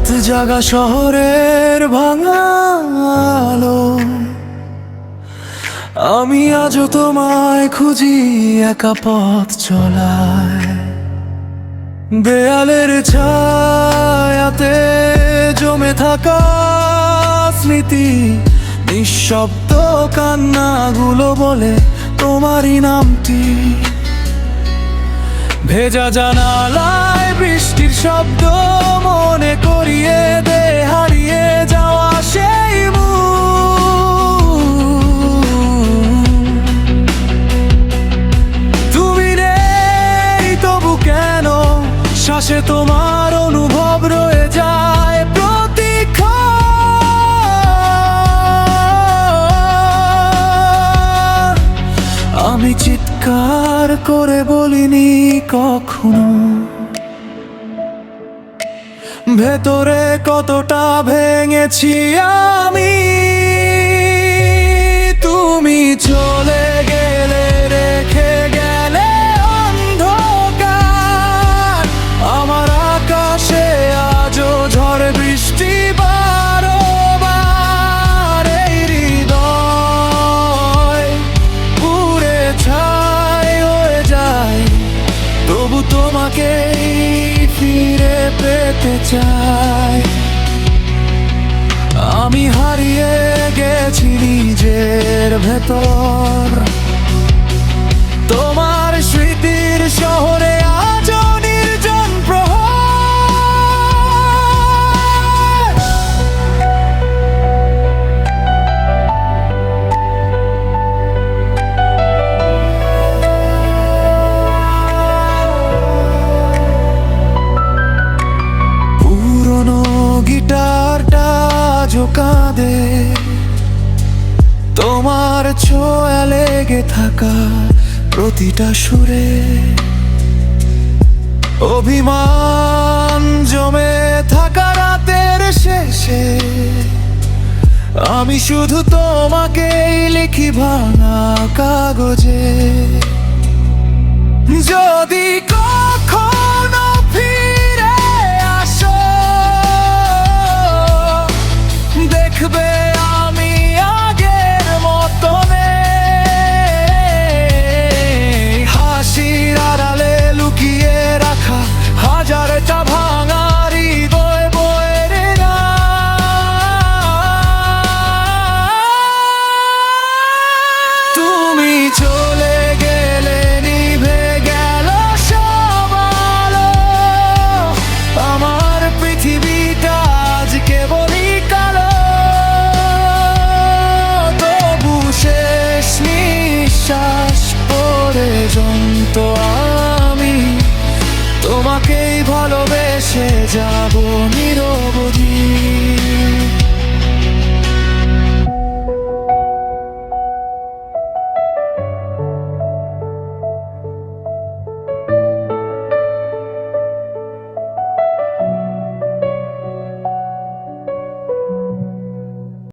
রাত জাগা শহরের ভাঙা আলো, আমি আজও তোমায় খুঁজি একা পথ চলায়। দেয়ালের ছায়াতে জমে থাকা স্মৃতি, নিঃশব্দ কান্নাগুলো বলে তোমারই নামটি। ভেজা জানালায় বৃষ্টির শব্দ মনে করিয়ে দে হারিয়ে যাওয়া সেই তুমি নেই তবু কেন শ্বাসে তোমার অনুভব রয়ে যায় প্রতিক্ষণ। আমি চিৎকার করে বলিনি কখনো ভেতরে কতটা ভেঙেছি আমি। তুমি চলে গেলে রেখে গেলে অন্ধকার, আমার আকাশে আজও ঝড় বৃষ্টি বারবার। এই হৃদয় পুড়ে ছাই হয়ে যায়, তবু তোমাকে ফিরে পেতে চাই। আমি হারিয়ে গেছি নিজের ভেতর, তোমার স্মৃতির শহরে আজও নির্জন প্রহর। পুরনো গিটারটা কাঁদে, তোমার ছোঁয়া লেগে থাকা প্রতিটা সুরে। অভিমান জমে থাকা রাতের শেষে আমি শুধু তোমাকেই লিখি ভাঙা কাগজে। যদি